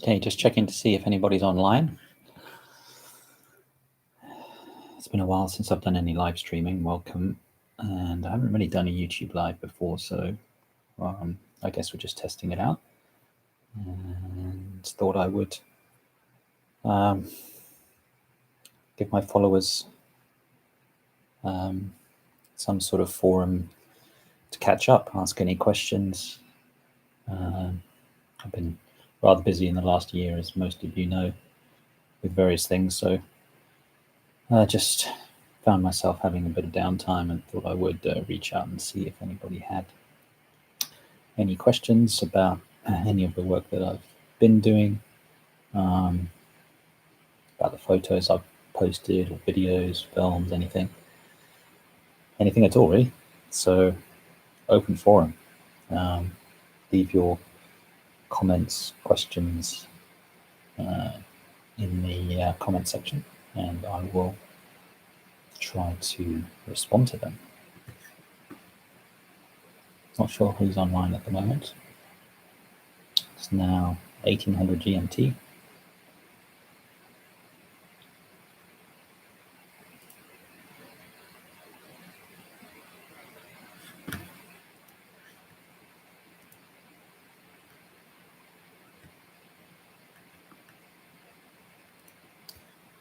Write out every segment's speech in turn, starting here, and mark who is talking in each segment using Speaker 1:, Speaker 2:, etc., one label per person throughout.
Speaker 1: Okay, just checking to see if anybody's online. It's been a while since I've done any live streaming. Welcome. And I haven't really done a YouTube live before, so I guess we're just testing it out. And thought I would give my followers some sort of forum to catch up, ask any questions. I've been rather busy in the last year, as most of you know, with various things, so I just found myself having a bit of downtime and thought I would reach out and see if anybody had any questions about any of the work that I've been doing, about the photos I've posted, or videos, films, anything at all, really. So, open forum. Leave your comments, questions in the comment section, and I will try to respond to them. Not sure who's online at the moment. It's now 1800 GMT.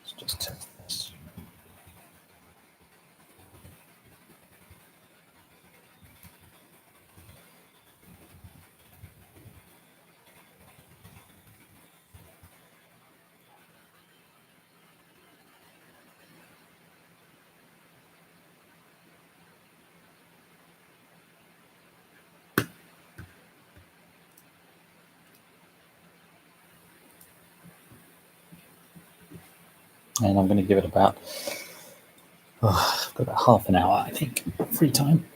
Speaker 1: Let's just test this. And I'm going to give it about I've got about half an hour, I think, free time.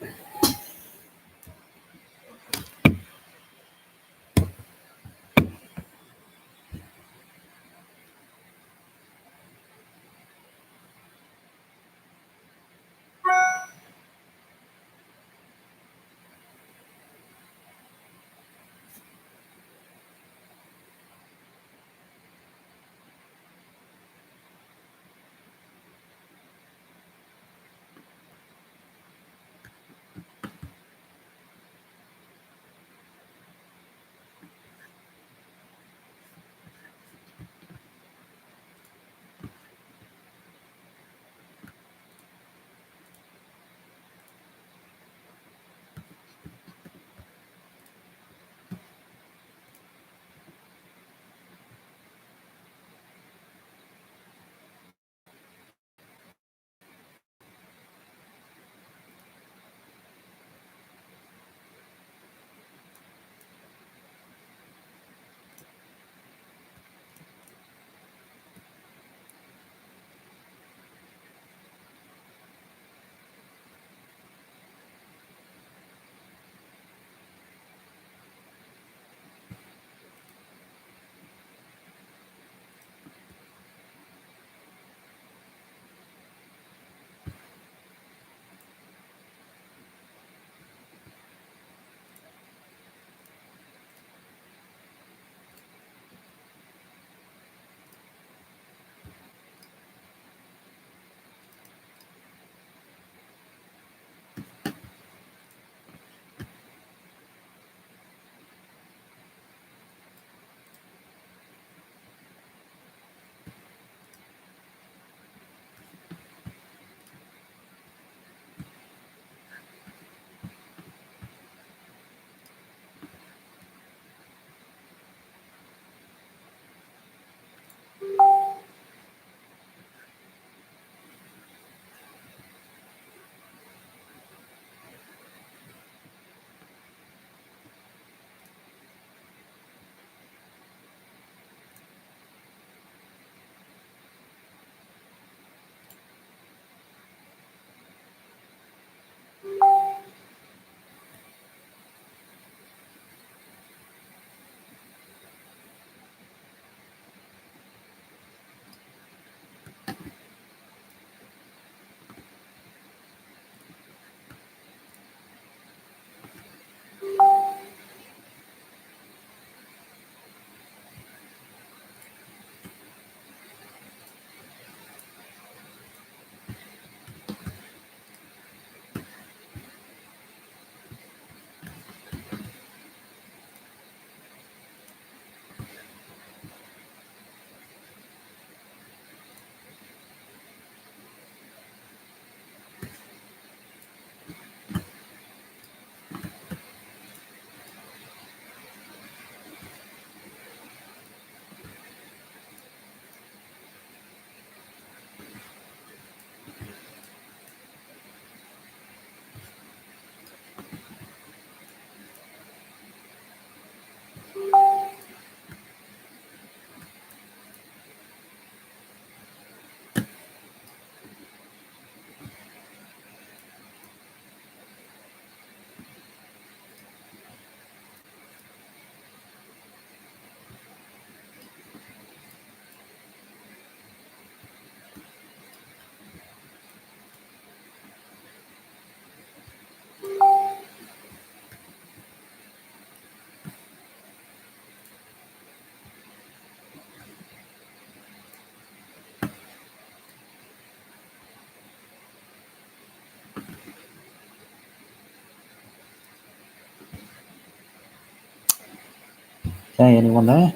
Speaker 1: Okay, anyone there?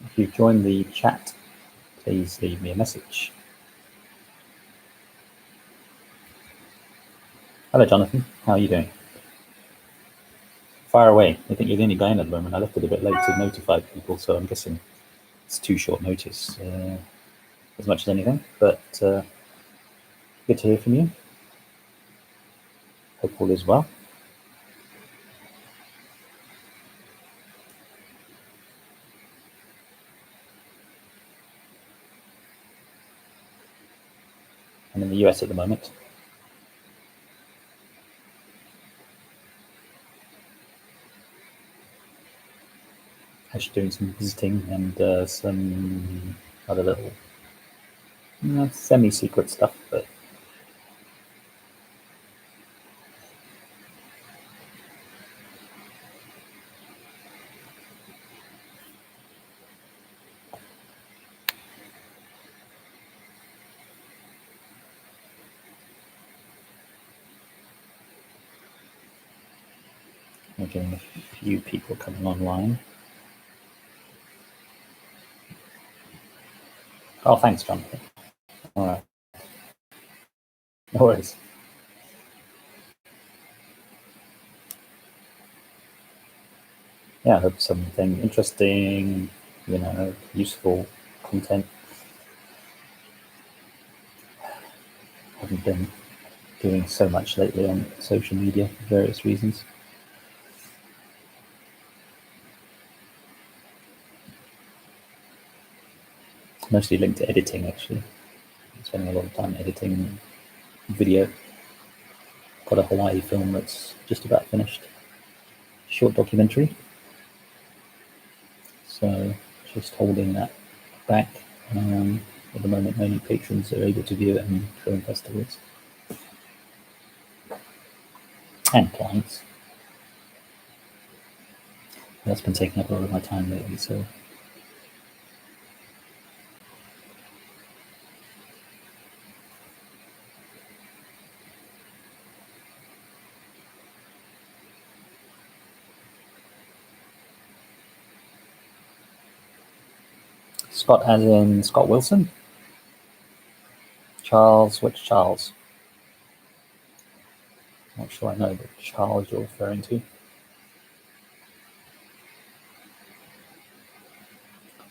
Speaker 1: If you've joined the chat, please leave me a message. Hello, Jonathan. How are you doing? Fire away. I think you're the only guy in at the moment. I left it a bit late to notify people, so I'm guessing it's too short notice as much as anything. But good to hear from you. Hope all is well. I'm in the US at the moment. Actually doing some visiting and some other little semi-secret stuff, but we're getting a few people coming online. Oh, thanks, Jonathan. All right. No worries. Yeah, I hope something interesting, useful content. Haven't been doing so much lately on social media for various reasons. Mostly linked to editing, actually. I'm spending a lot of time editing video. Got a Hawaii film that's just about finished. Short documentary. So just holding that back. At the moment, only patrons are able to view it in film festivals. And clients. That's been taking up a lot of my time lately, so Scott as in Scott Wilson? Charles, which Charles? Not sure I know the Charles you're referring to.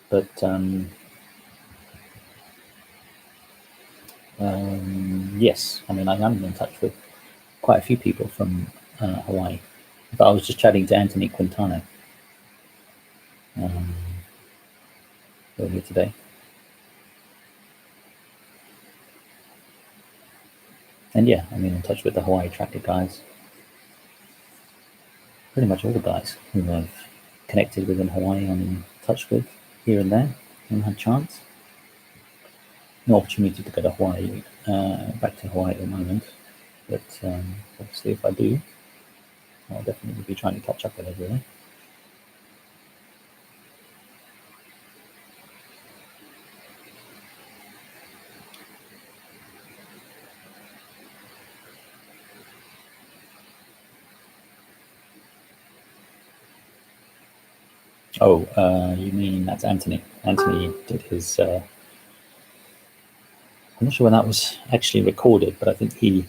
Speaker 1: But yes, I mean, I am in touch with quite a few people from Hawaii. But I was just chatting to Anthony Quintana earlier today. And yeah, I'm in touch with the Hawaii Tracker guys. Pretty much all the guys who I've connected with in Hawaii, I'm in touch with here and there. Haven't had a chance. No opportunity to go to Hawaii, back to Hawaii at the moment. But obviously, if I do, I'll definitely be trying to catch up with everyone. Oh, you mean that's Anthony? Anthony did his. I'm not sure when that was actually recorded, but I think he's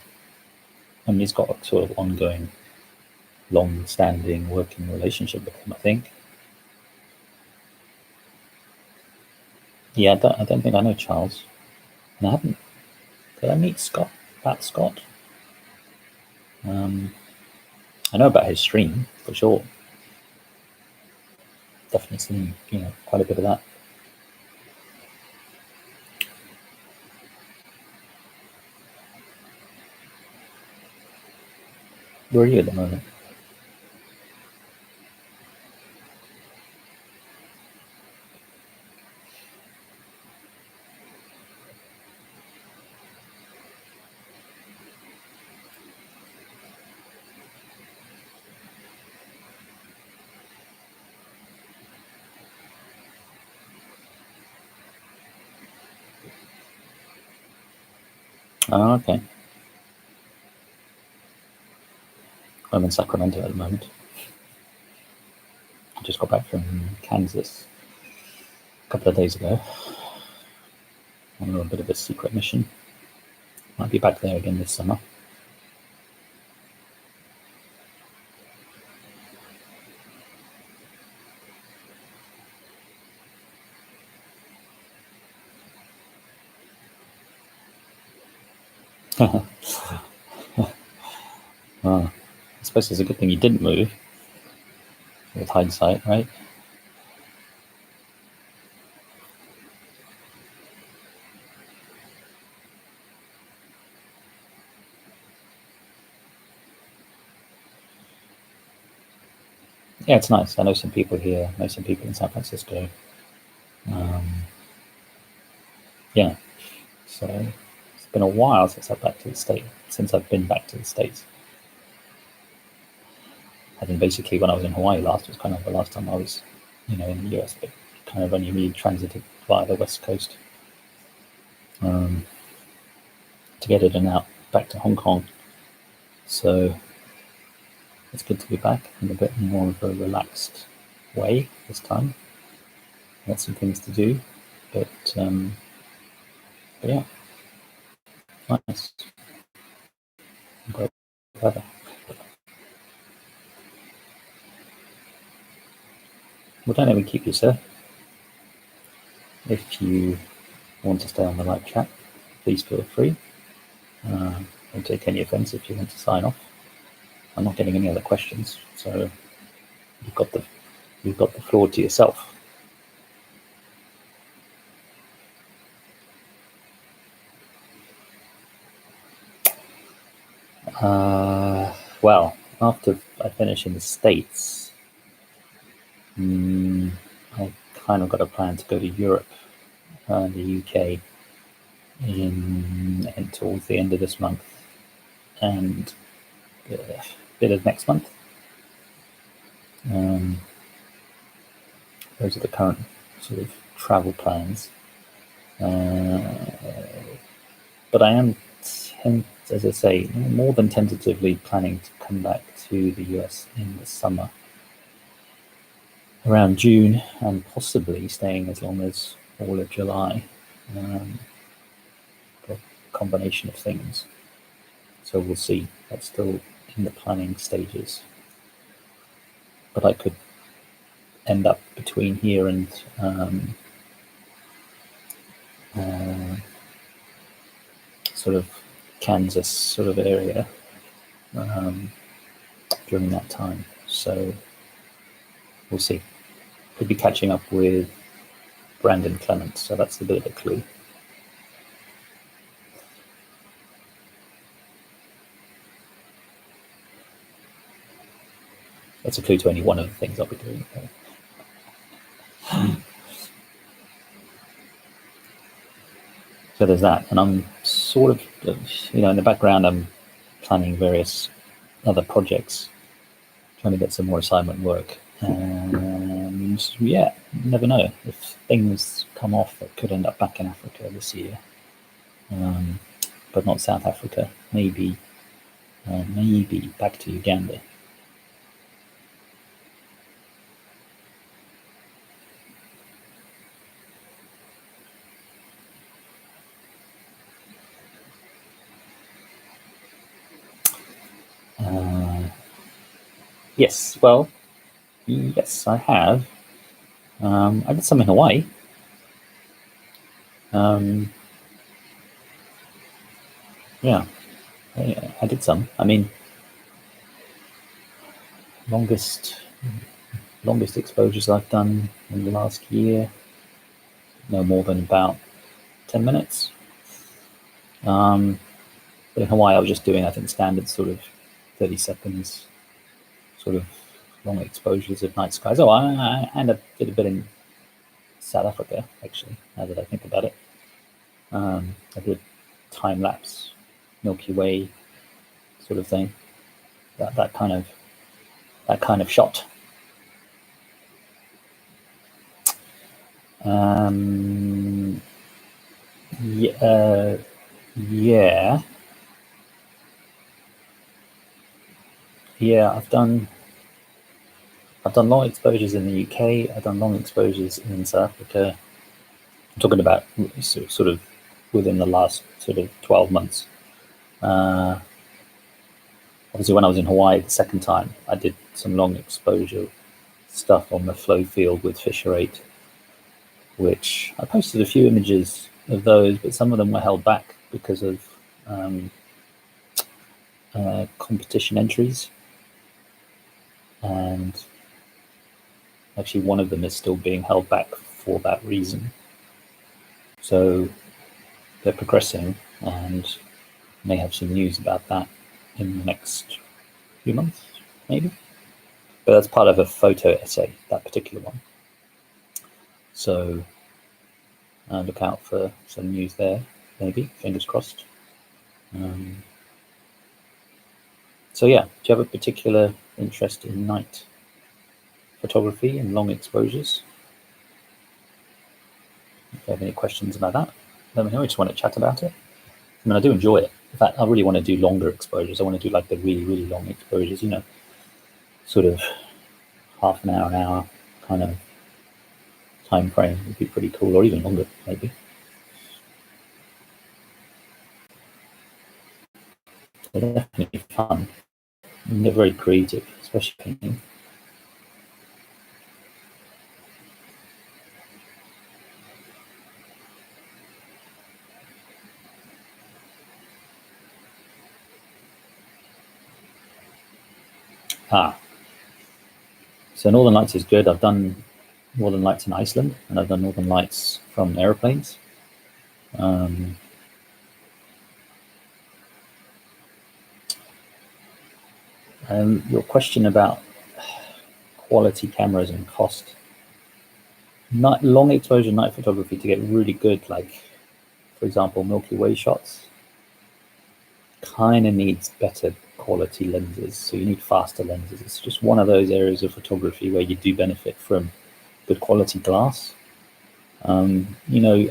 Speaker 1: got a sort of ongoing, long-standing working relationship with him. I think. Yeah, I don't think I know Charles, and I haven't. Did I meet Scott? That Scott? I know about his stream for sure. Definitely seen quite a bit of that. Where are you at the moment? Oh, okay. I'm in Sacramento at the moment. I just got back from Kansas a couple of days ago on a bit of a secret mission. Might be back there again this summer. I suppose it's a good thing you didn't move with hindsight, right? Yeah, it's nice. I know some people here, I know some people in San Francisco. Yeah, so it's been a while since I've been back to the States. I think basically when I was in Hawaii last was kind of the last time I was, in the US, but kind of only really transited via the West Coast to get in and out back to Hong Kong. So it's good to be back in a bit more of a relaxed way this time. Got some things to do, but yeah, nice. Great weather. Well, don't let me keep you, sir. If you want to stay on the live chat, please feel free. Don't take any offense if you want to sign off. I'm not getting any other questions, so you've got the floor to yourself. Well, after I finish in the States, I kind of got a plan to go to Europe and the UK and towards the end of this month and a bit of next month. Those are the current sort of travel plans. But I am, as I say, more than tentatively planning to come back to the US in the summer, around June, and possibly staying as long as all of July. A combination of things. So we'll see. That's still in the planning stages. But I could end up between here and sort of Kansas sort of area during that time. So we'll see. Could be catching up with Brandon Clements, so that's a bit of a clue. That's a clue to only one of the things I'll be doing. So there's that, and I'm sort of, in the background, I'm planning various other projects, trying to get some more assignment work. And yeah, you never know if things come off that could end up back in Africa this year, but not South Africa. Maybe back to Uganda. Yes, well, yes, I have. I did some in Hawaii. Yeah, I did some. I mean, longest exposures I've done in the last year, no more than about 10 minutes. But in Hawaii, I was just doing, I think, standard sort of 30 seconds, sort of long exposures of night skies. Oh, I did a bit in South Africa, actually, now that I think about it. I did time lapse, Milky Way sort of thing. That kind of shot. Yeah. Yeah, I've done long exposures in the UK. I've done long exposures in South Africa. I'm talking about sort of within the last sort of 12 months. Obviously, when I was in Hawaii the second time, I did some long exposure stuff on the flow field with Fisher 8, which I posted a few images of those, but some of them were held back because of competition entries. And actually, one of them is still being held back for that reason. So they're progressing, and may have some news about that in the next few months, maybe. But that's part of a photo essay, that particular one. So look out for some news there, maybe, fingers crossed. So yeah, do you have a particular interest in night photography and long exposures? If you have any questions about that, let me know. I just want to chat about it. I mean, I do enjoy it. In fact, I really want to do longer exposures. I want to do like the really, really long exposures, you know, sort of half an hour kind of time frame would be pretty cool, or even longer, maybe. They're definitely fun. And they're very creative, especially painting. So Northern Lights is good. I've done Northern Lights in Iceland, and I've done Northern Lights from airplanes. Your question about quality cameras and cost. Long exposure night photography to get really good, like, for example, Milky Way shots, kind of needs better quality lenses. So you need faster lenses. It's just one of those areas of photography where you do benefit from good quality glass. You know,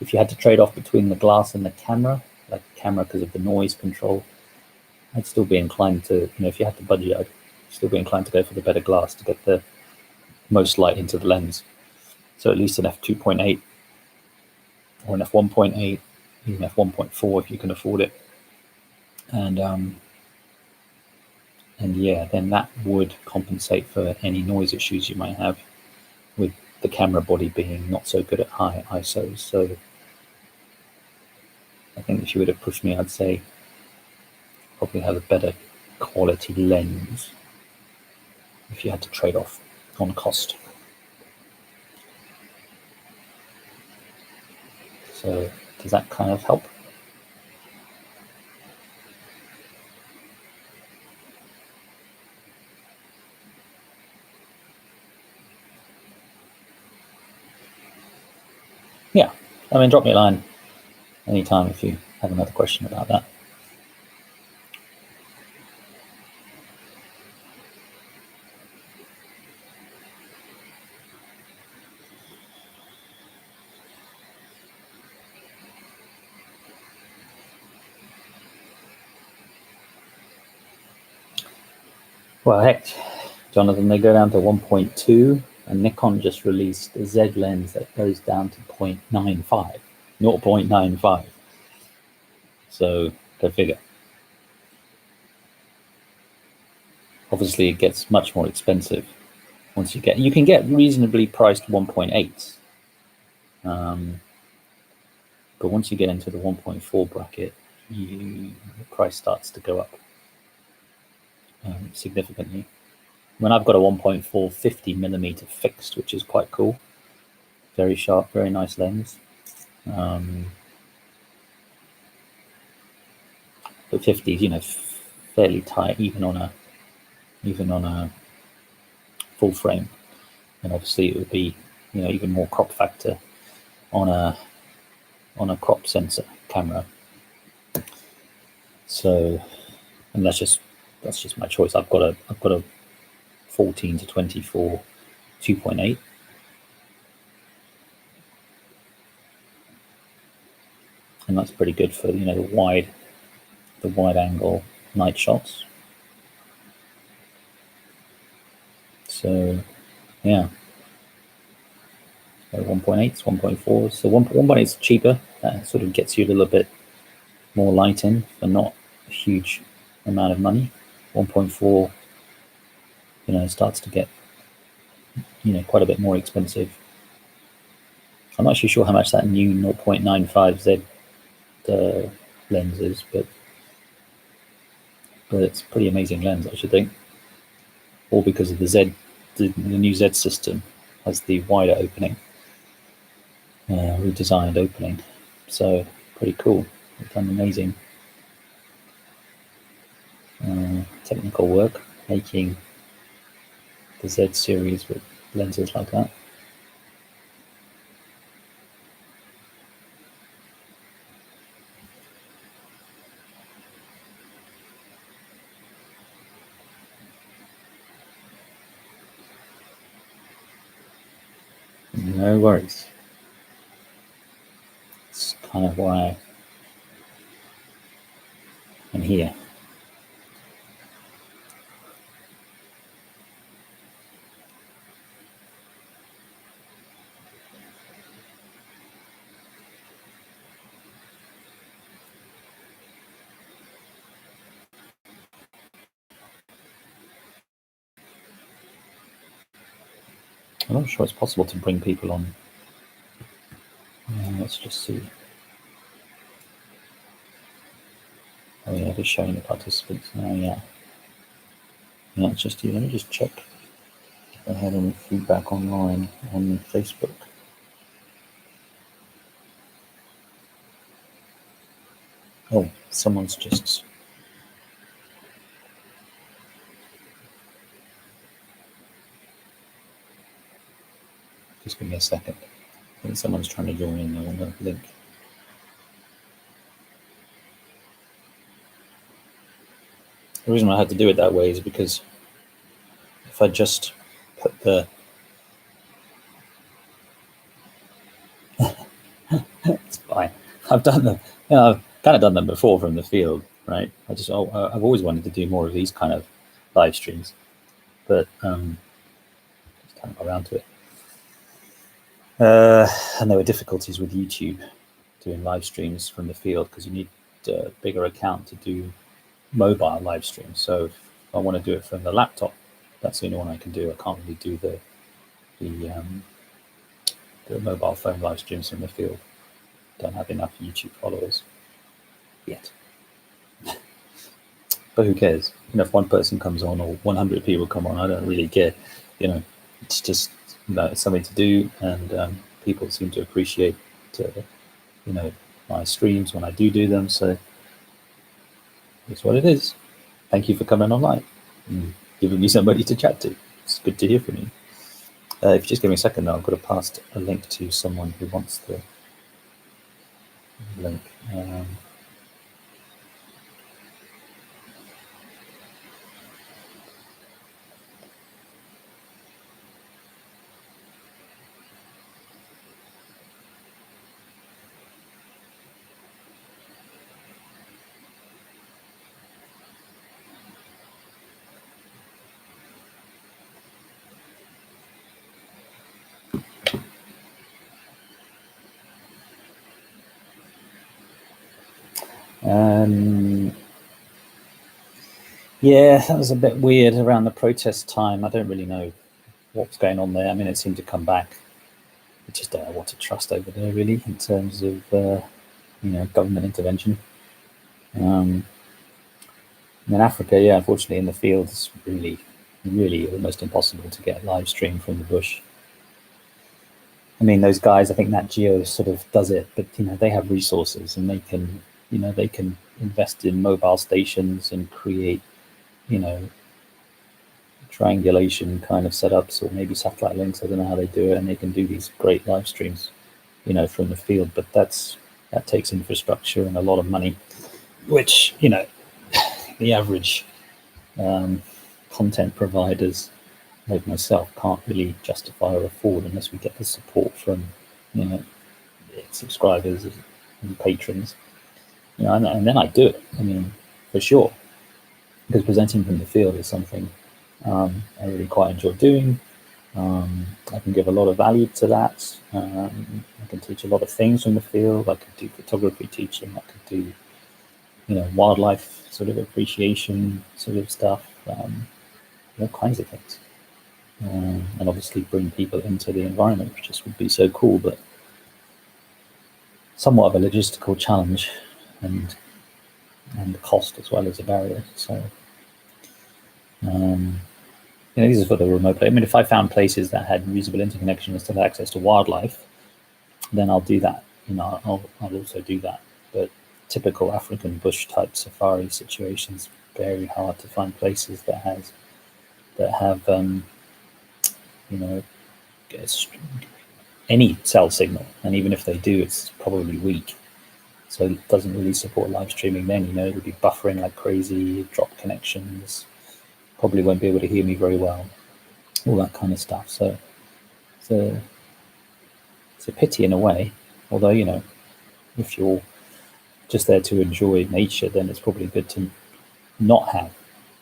Speaker 1: if you had to trade off between the glass and the camera, like the camera because of the noise control, I'd still be inclined to, you know, if you had to budget, I'd still be inclined to go for the better glass to get the most light into the lens. So at least an f2.8 or an f1.8, even f1.4 if you can afford it. And yeah, then that would compensate for any noise issues you might have with the camera body being not so good at high ISOs. So I think if you were to push me, I'd say probably have a better quality lens if you had to trade off on cost. So does that kind of help? Yeah, I mean, drop me a line anytime if you have another question about that. Well, heck, Jonathan, they go down to 1.2, and Nikon just released a Z lens that goes down to 0.95, 0.95. So go figure. Obviously, it gets much more expensive once you can get reasonably priced 1.8. But once you get into the 1.4 bracket, the price starts to go up significantly. When I've got a 1.4 50mm fixed, which is quite cool, very sharp, very nice lens. But 50s, you know, fairly tight, even on a full frame. And obviously, it would be, you know, even more crop factor on a crop sensor camera. So, and that's just my choice. I've got a 14 to 24 2.8. and that's pretty good for the wide angle night shots. So yeah, so 1.8, 1.4. So 1.8 is cheaper. That sort of gets you a little bit more light in for not a huge amount of money. 1.4, starts to get quite a bit more expensive. I'm not actually sure how much that new 0.95Z lens is, but it's a pretty amazing lens, I should think. All because of the new Z system has the wider opening, redesigned opening. So pretty cool. They've done amazing technical work making the Z series with lenses like that. No worries. It's kind of why I'm here. I'm not sure it's possible to bring people on. Let's just see. Oh yeah, they're showing the participants now. Yeah. Not just you. Let me just check if I had any feedback online on Facebook. Oh, someone's just. Just give me a second. I think someone's trying to join in on the link. The reason I had to do it that way is because if I just put the it's fine. I've done them. I've kind of done them before from the field, right? I've always wanted to do more of these kind of live streams, but just haven't got around to it. And there were difficulties with YouTube doing live streams from the field because you need a bigger account to do mobile live streams. So if I want to do it from the laptop, that's the only one I can do. I can't really do the mobile phone live streams from the field. Don't have enough YouTube followers yet. But who cares? If one person comes on or 100 people come on, I don't really care. It's just it's something to do, and people seem to appreciate my streams when I do them. So it's what it is. Thank you for coming online and giving me somebody to chat to. It's good to hear from you. If you just give me a second, though, I've got to pass a link to someone who wants the link. Yeah, that was a bit weird around the protest time. I don't really know what's going on there. I mean, it seemed to come back. I just don't know what to trust over there, really, in terms of government intervention. In Africa, yeah, unfortunately, in the field, it's really, really almost impossible to get live stream from the bush. I mean, those guys, I think Nat Geo sort of does it, but they have resources and they can invest in mobile stations and create triangulation kind of setups, or maybe satellite links. I don't know how they do it, and they can do these great live streams from the field, but that takes infrastructure and a lot of money, which the average content providers like myself can't really justify or afford unless we get the support from subscribers and patrons, and then I do it. I mean, for sure, because presenting from the field is something I really quite enjoy doing. I can give a lot of value to that. I can teach a lot of things from the field. I could do photography teaching. I could do, wildlife sort of appreciation sort of stuff. All kinds of things. And obviously bring people into the environment, which just would be so cool, but somewhat of a logistical challenge, and the cost as well as a barrier. So, these are for the remote play. I mean, if I found places that had usable interconnection and still had access to wildlife, then I'll do that. I'll also do that. But typical African bush type safari situations, very hard to find places that have any cell signal, and even if they do, it's probably weak. So it doesn't really support live streaming. Then it'll be buffering like crazy, drop connections. Probably won't be able to hear me very well. All that kind of stuff. So it's a pity in a way. Although if you're just there to enjoy nature, then it's probably good to not have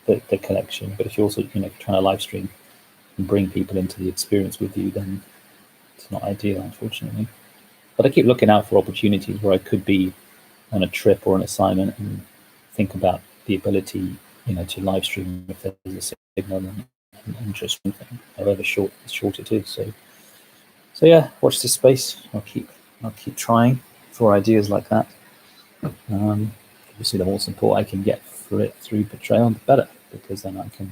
Speaker 1: the connection. But if you're also trying to live stream and bring people into the experience with you, then it's not ideal, unfortunately. But I keep looking out for opportunities where I could be on a trip or an assignment and think about the ability, to live stream if there's a signal and interesting thing, however short it is. So yeah, watch this space. I'll keep trying for ideas like that. Obviously, the more support I can get for it through Portrayal, the better, because then I can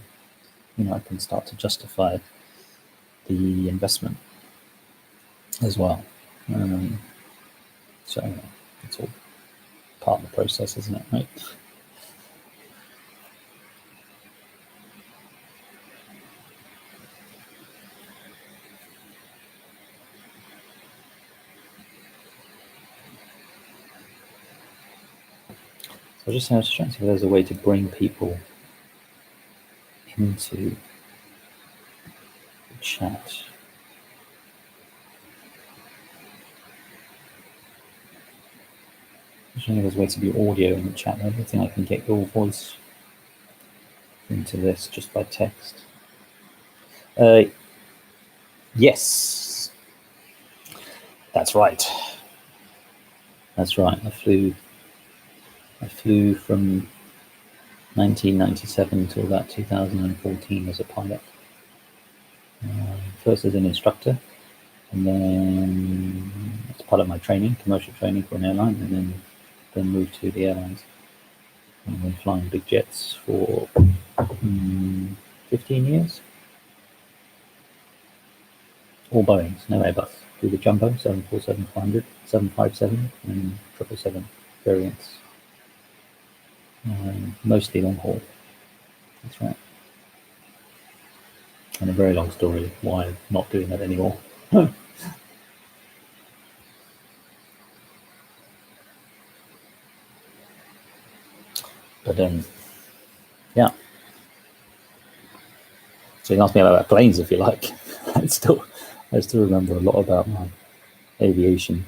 Speaker 1: start to justify the investment as well. So it's all part of the process, isn't it? Right. So I was just trying to see if there's a way to bring people into the chat. I'm trying to think if there's a way to do audio in the chat. I don't think I can get your voice into this just by text. Yes, that's right. That's right. I flew from 1997 to about 2014 as a pilot. First as an instructor, and then as part of my training, commercial training for an airline, and then moved to the airlines. And been flying big jets for 15 years. All Boeings, no Airbus. Do the jumbo 747-400, 757, and 777 variants. Mostly long haul. That's right. And a very long story why I'm not doing that anymore. But yeah. So you can ask me about planes if you like. I still remember a lot about my aviation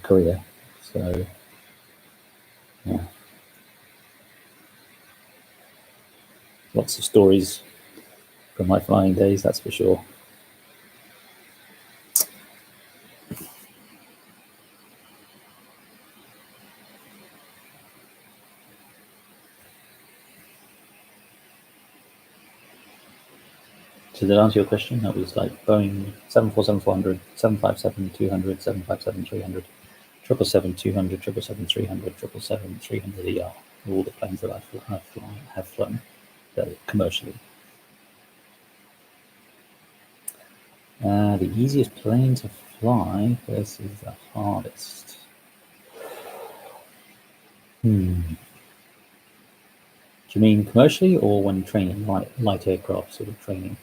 Speaker 1: career. So yeah, lots of stories from my flying days, that's for sure. So did that answer your question? That was like Boeing 747-400, 757-200, 757-300, 777-200, 777-300, 777-300ER. All the planes that have flown commercially. The easiest plane to fly versus the hardest. Do you mean commercially or when training, light aircraft sort of training?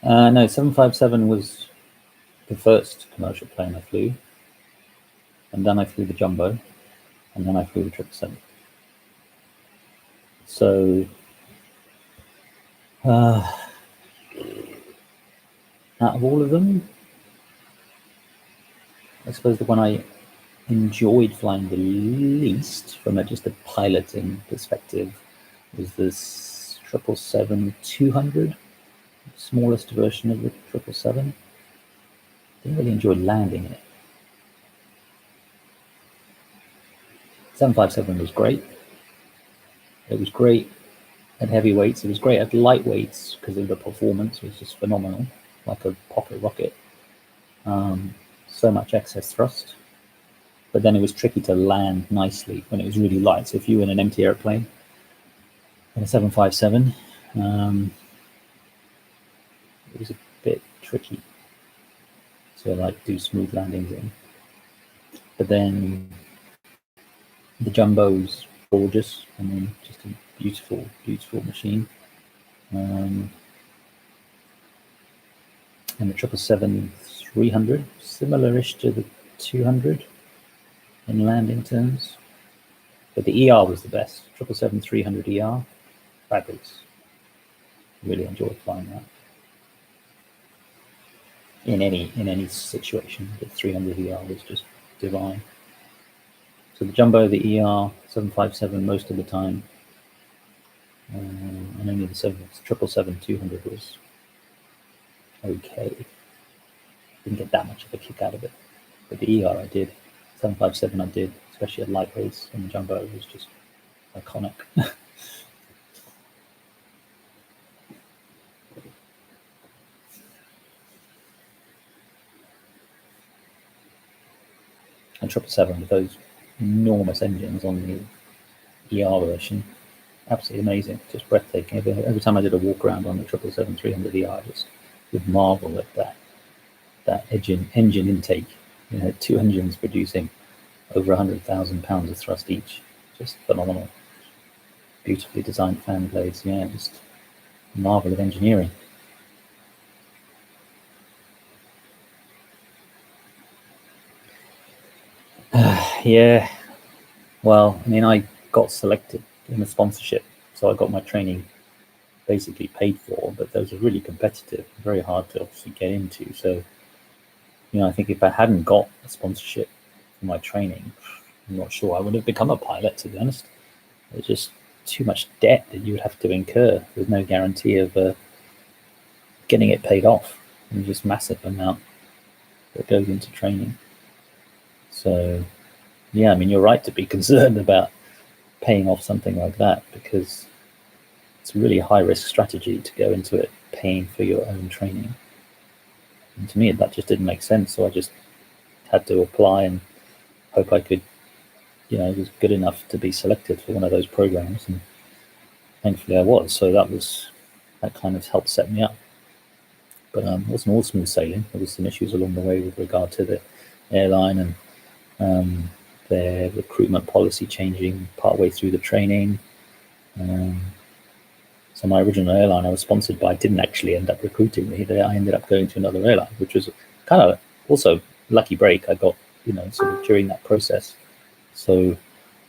Speaker 1: No, 757 was the first commercial plane I flew, and then I flew the Jumbo, and then I flew the 777. So out of all of them, I suppose the one I enjoyed flying the least from just a piloting perspective was this 777-200, smallest version of the 777. Didn't really enjoy landing in it. 757 was great. It was great at heavy weights. It was great at light weights because of the performance was just phenomenal, like a pocket rocket. So much excess thrust. But then it was tricky to land nicely when it was really light. So if you were in an empty airplane, in a 757, it was a bit tricky to like do smooth landings in. But then the Jumbo's gorgeous. I mean, just a beautiful, beautiful machine. And the 777-300, similar-ish to the 200 in landing terms. But the ER was the best. 777-300 ER, fabulous. Really enjoyed flying that. In any situation, the 300 ER was just divine. So the Jumbo, the ER, 757 most of the time, and only the 777-200 was okay. Didn't get that much of a kick out of it, but the ER I did. 757 I did, especially at light weights, and the Jumbo was just iconic. And 777 with those enormous engines on the ER version, absolutely amazing, just breathtaking. Every time I did a walk around on the 777-300 ER, I just would marvel at that engine intake. You know, two engines producing over 100,000 pounds of thrust each, just phenomenal. Beautifully designed fan blades, yeah, just a marvel of engineering. Yeah, well, I mean, I got selected in a sponsorship, so I got my training basically paid for, but those are really competitive, very hard to obviously get into. So, you know, I think if I hadn't got a sponsorship for my training, I'm not sure I would have become a pilot, to be honest. There's just too much debt that you would have to incur with no guarantee of getting it paid off, and just massive amount that goes into training. So, yeah, I mean, you're right to be concerned about paying off something like that, because it's a really high risk strategy to go into it paying for your own training. And to me, that just didn't make sense. So I just had to apply and hope I could, you know, was good enough to be selected for one of those programs. And thankfully I was. So that kind of helped set me up. But it wasn't all smooth sailing. There was some issues along the way with regard to the airline and their recruitment policy changing partway through the training. So my original airline I was sponsored by didn't actually end up recruiting me. I ended up going to another airline, which was kind of also lucky break I got, you know, sort of during that process. So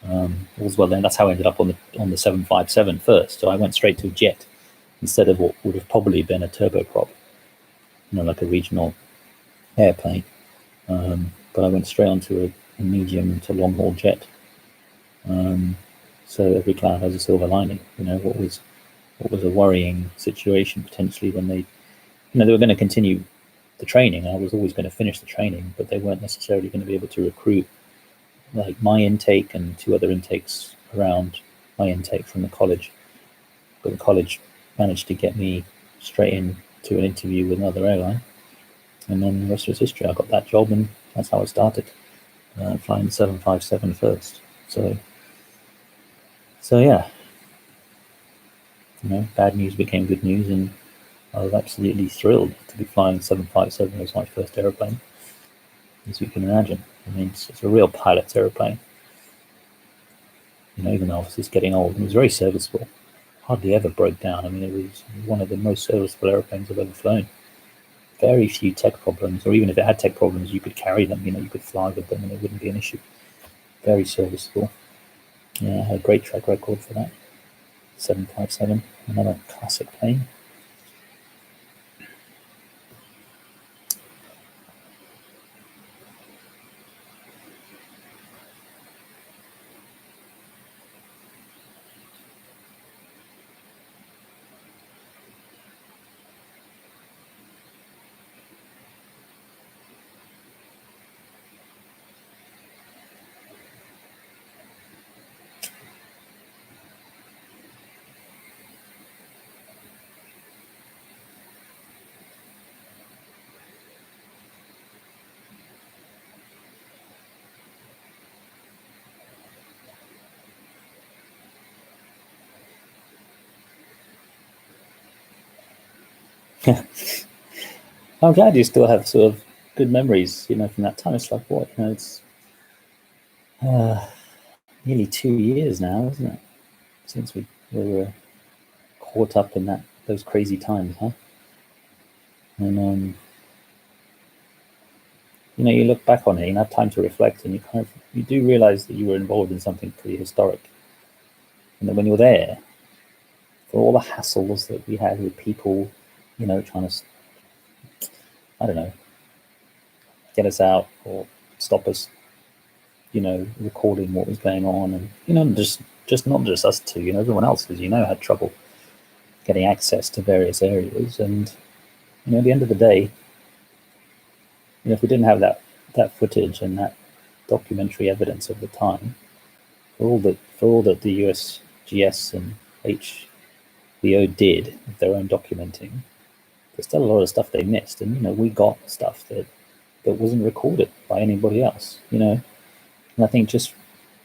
Speaker 1: as well, then that's how I ended up on the 757 first. So I went straight to a jet instead of what would have probably been a turboprop, you know, like a regional airplane. But I went straight onto a medium to long haul jet. So every cloud has a silver lining. You know, what was a worrying situation potentially when they, you know, they were going to continue the training. I was always going to finish the training, but they weren't necessarily going to be able to recruit like my intake and two other intakes around my intake from the college. But the college managed to get me straight in to an interview with another airline, and then the rest was history. I got that job, and that's how I started flying the 757 first. So yeah, you know, bad news became good news, and I was absolutely thrilled to be flying 757 as my first aeroplane, as you can imagine. I mean, it's a real pilot's aeroplane. You know, even though obviously it's getting old, and it was very serviceable. Hardly ever broke down. I mean, it was one of the most serviceable airplanes I've ever flown. very few tech problems, or even if it had tech problems, you could carry them. You could fly with them, and it wouldn't be an issue. Very serviceable. Yeah, had a great track record for that. 757, another classic plane. I'm glad you still have sort of good memories, from that time. It's like what, it's nearly 2 years now, isn't it, since we were caught up in those crazy times, huh? And you look back on it, you have time to reflect, and you do realize that you were involved in something pretty historic. And that when you're there, for all the hassles that we had with people, trying to, I don't know, get us out or stop us, recording what was going on, and just not just us two, everyone else, as had trouble getting access to various areas. And at the end of the day, if we didn't have that footage and that documentary evidence of the time, for all that the USGS and HBO did with their own documenting, there's still a lot of stuff they missed, and we got stuff that wasn't recorded by anybody else. And I think just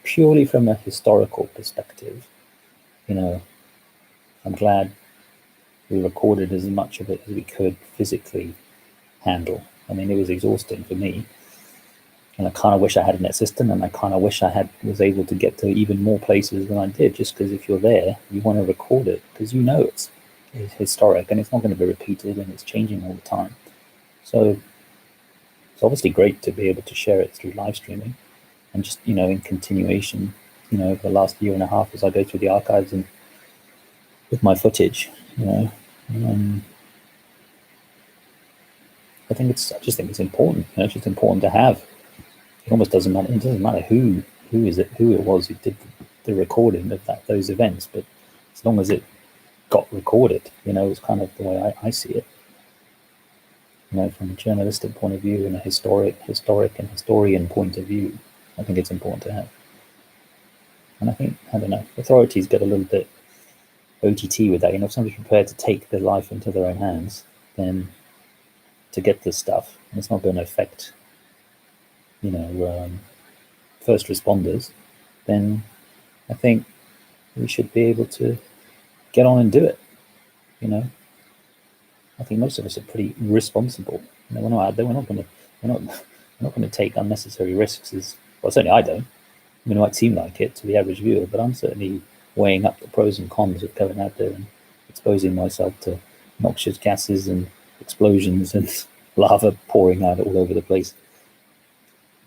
Speaker 1: purely from a historical perspective, I'm glad we recorded as much of it as we could physically handle. I mean, it was exhausting for me, and I kind of wish I had an assistant, and I kind of wish I was able to get to even more places than I did. Just because if you're there, you want to record it because it's historic and it's not going to be repeated, and it's changing all the time. So it's obviously great to be able to share it through live streaming, and just in continuation, over the last year and a half as I go through the archives and with my footage, I just think it's important. It's just important to have. It almost doesn't matter. It doesn't matter who it was who did the recording of those events, but as long as it got recorded, it's kind of the way I see it. From a journalistic point of view and a historic and historian point of view, I think it's important to have. And I think, I don't know, authorities get a little bit OTT with that. If somebody's prepared to take their life into their own hands, then to get this stuff, and it's not going to affect, first responders, then I think we should be able to get on and do it. I think most of us are pretty responsible. We're not out there. We're not going to take unnecessary risks. Certainly I don't. I mean, it might seem like it to the average viewer, but I'm certainly weighing up the pros and cons of going out there and exposing myself to noxious gases and explosions and lava pouring out all over the place.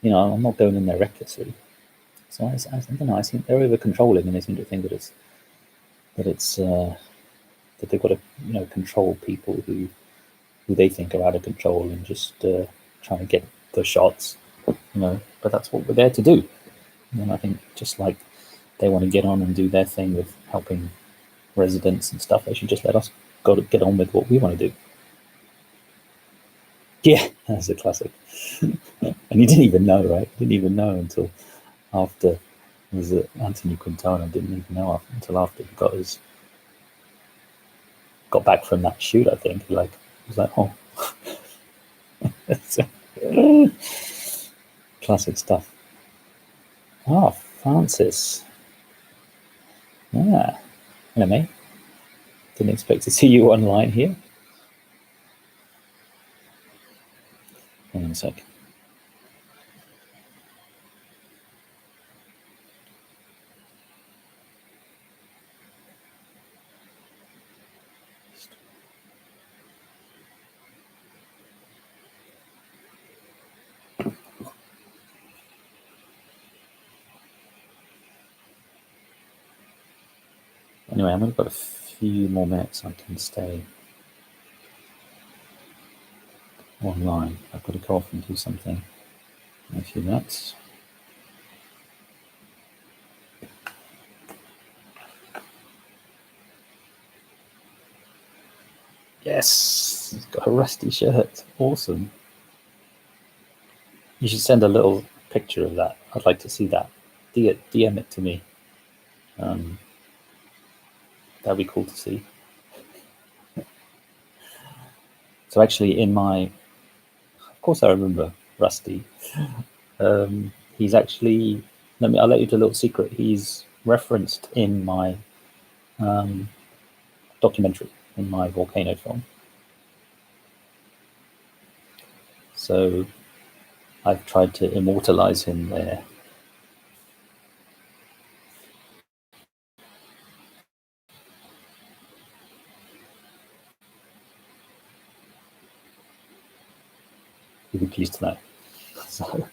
Speaker 1: I'm not going in there recklessly. So I don't know. I think they're over controlling, and they seem to think that they've got to control people who they think are out of control and just trying to get the shots. But that's what we're there to do. And I think just like they want to get on and do their thing with helping residents and stuff, they should just let us get on with what we want to do. Yeah, that's a classic. And he didn't even know, right? Didn't even know until after. Was it Anthony Quintana? Didn't even know until after he got back from that shoot. I think he was like, oh, classic stuff. Oh, Francis. Yeah, hello, mate. Didn't expect to see you online here. Hang on a sec. Anyway, I've only got a few more minutes I can stay online. I've got to go off and do something in a few minutes. Yes, he's got a Rusty shirt. Awesome. You should send a little picture of that. I'd like to see that. DM it to me. That'd be cool to see. So actually, of course, I remember Rusty. He's actually. I'll let you do a little secret. He's referenced in my documentary, in my volcano film. So I've tried to immortalize him there. You'll be pleased to know. So.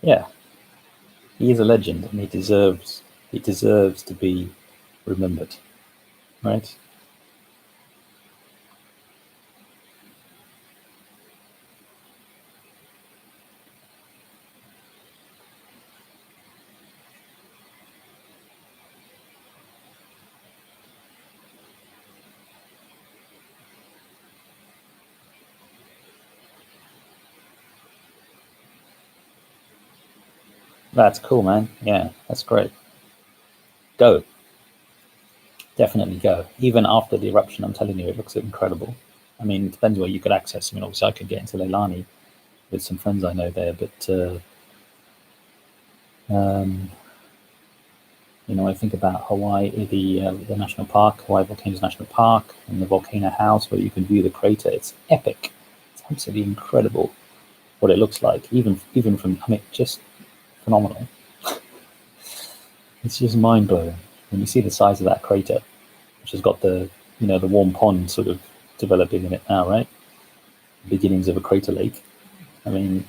Speaker 1: Yeah, he is a legend, and he deserves to be remembered, right? That's cool, man. Yeah, that's great. Go. Definitely go. Even after the eruption, I'm telling you, it looks incredible. I mean, it depends where you could access. I mean, obviously, I could get into Leilani with some friends I know there, but I think about Hawaii, the national park, Hawaii Volcanoes National Park, and the Volcano House, where you can view the crater. It's epic. It's absolutely incredible what it looks like, even from. I mean, just phenomenal. It's just mind blowing when you see the size of that crater, which has got the warm pond sort of developing in it now, right? Beginnings of a crater lake. I mean,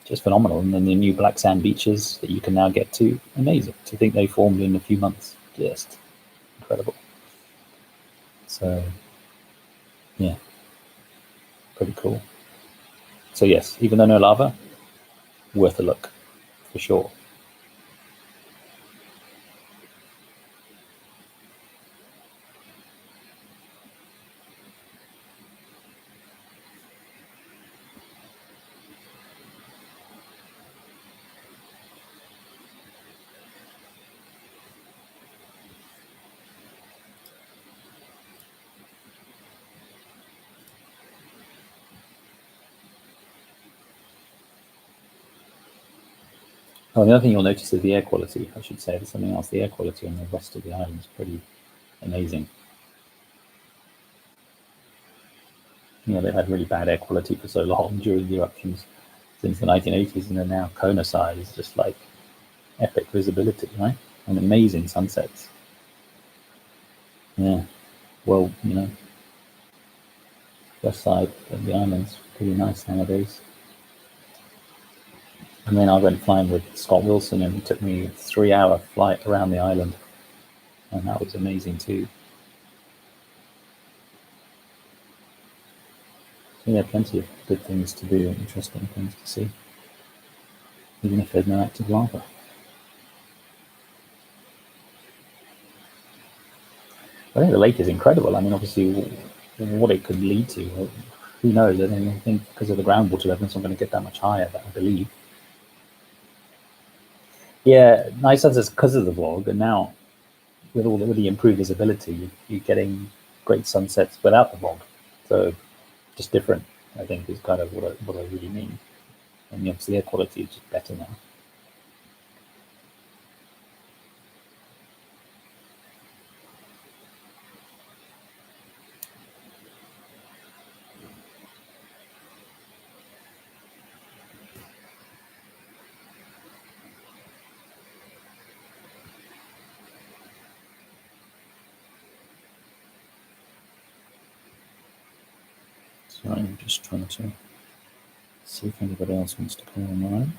Speaker 1: just phenomenal. And then the new black sand beaches that you can now get to, amazing. To think they formed in a few months, just incredible. So, yeah, pretty cool. So yes, even though no lava, worth a look, for sure. Oh, the other thing you'll notice is the air quality. I should say there's something else. The air quality on the rest of the island is pretty amazing. They've had really bad air quality for so long during the eruptions since the 1980s, and then now Kona side is just like epic visibility, right? And amazing sunsets. Yeah. Well, west side of the island's pretty nice nowadays. And then I went flying with Scott Wilson, and it took me a 3-hour flight around the island, and that was amazing too. So yeah, plenty of good things to do and interesting things to see, even if there's no active lava. I think the lake is incredible. I mean, obviously, what it could lead to, who knows? I think because of the groundwater level, it's not going to get that much higher, I believe. Yeah, nice sunsets because of the vlog, and now with the improved visibility, you're getting great sunsets without the vlog. So just different, I think, is kind of what I really mean. And obviously, the air quality is just better now. Sorry, I'm just trying to see if anybody else wants to come online.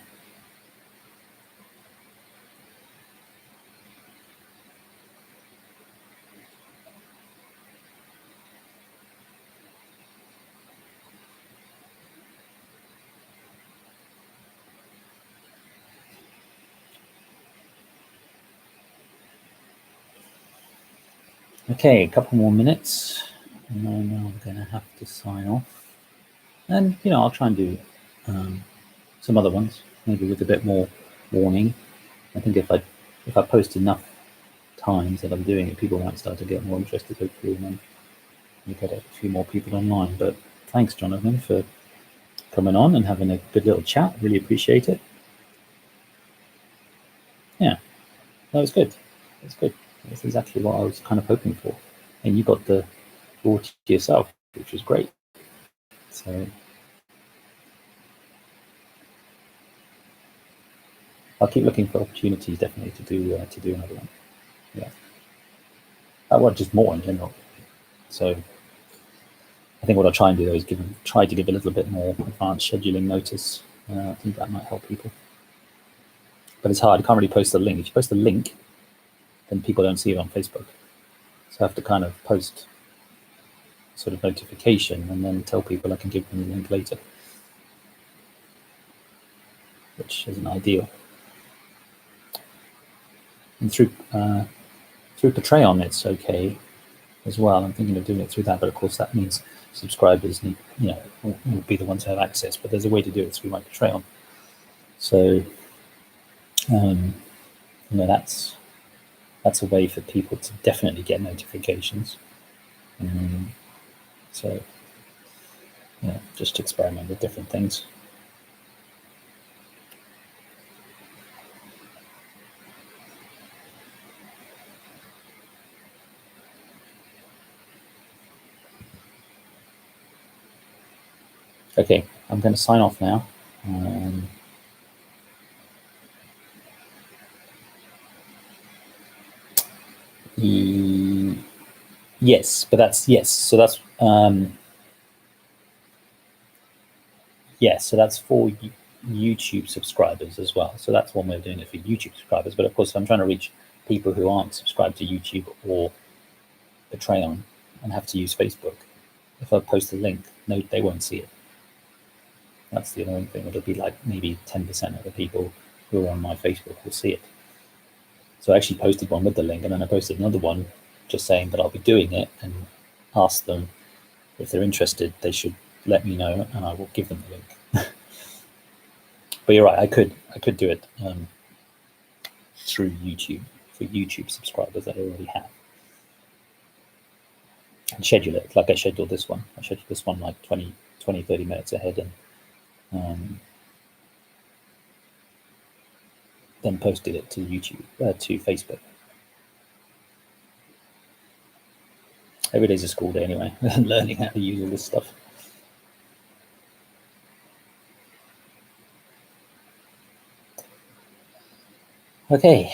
Speaker 1: Okay, a couple more minutes, and then I'm going to have to sign off. And I'll try and do some other ones, maybe with a bit more warning. I think if I post enough times that I'm doing it, people might start to get more interested, hopefully, and then you get a few more people online. But thanks, Jonathan, for coming on and having a good little chat. Really appreciate it. Yeah, that was good. That's good. That's exactly what I was kind of hoping for. And you got the all to yourself, which was great. So I'll keep looking for opportunities, definitely, to do another one. Yeah, well, just more in general. So I think what I'll try and do though is try to give a little bit more advanced scheduling notice. I think that might help people. But it's hard. I can't really post a link. If you post a link, then people don't see it on Facebook. So I have to kind of post sort of notification and then tell people I can give them the link later, which isn't ideal. And through Patreon, it's okay as well. I'm thinking of doing it through that, but of course that means subscribers need, will be the ones who have access. But there's a way to do it through my Patreon. So, that's a way for people to definitely get notifications. So, just experiment with different things. Okay, I'm going to sign off now. Yes, but that's yes. So that's yes. So that's for YouTube subscribers as well. So that's one way of doing it for YouTube subscribers. But of course, I'm trying to reach people who aren't subscribed to YouTube or Patreon and have to use Facebook. If I post a link, no, they won't see it. That's the annoying thing. It'll be like maybe 10% of the people who are on my Facebook will see it. So I actually posted one with the link, and then I posted another one just saying that I'll be doing it, and asked them if they're interested, they should let me know, and I will give them the link. But you're right, I could do it through YouTube for YouTube subscribers that I already have, and schedule it like I scheduled this one. I scheduled this one like 20, 30 minutes ahead, and then posted it to YouTube, to Facebook. Every day's a school day anyway, learning how to use all this stuff. Okay.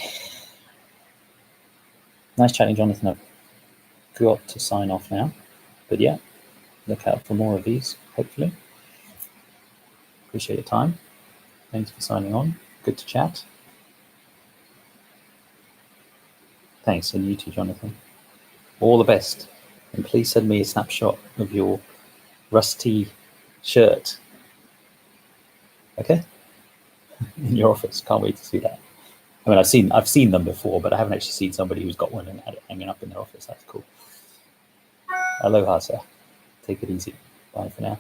Speaker 1: Nice chatting, Jonathan. I've got to sign off now. But yeah, look out for more of these, hopefully. Appreciate your time. Thanks for signing on. Good to chat. Thanks, and you too, Jonathan. All the best. And please send me a snapshot of your rusty shirt. Okay? In your office. Can't wait to see that. I mean, I've seen them before, but I haven't actually seen somebody who's got one and had it hanging up in their office. That's cool. Aloha, sir. Take it easy. Bye for now.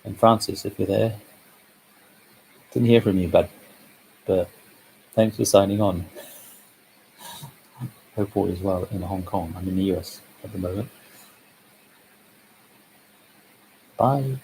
Speaker 1: And Francis, if you're there, didn't hear from you, but thanks for signing on. Hope all is well in Hong Kong. I'm in the US at the moment. Bye.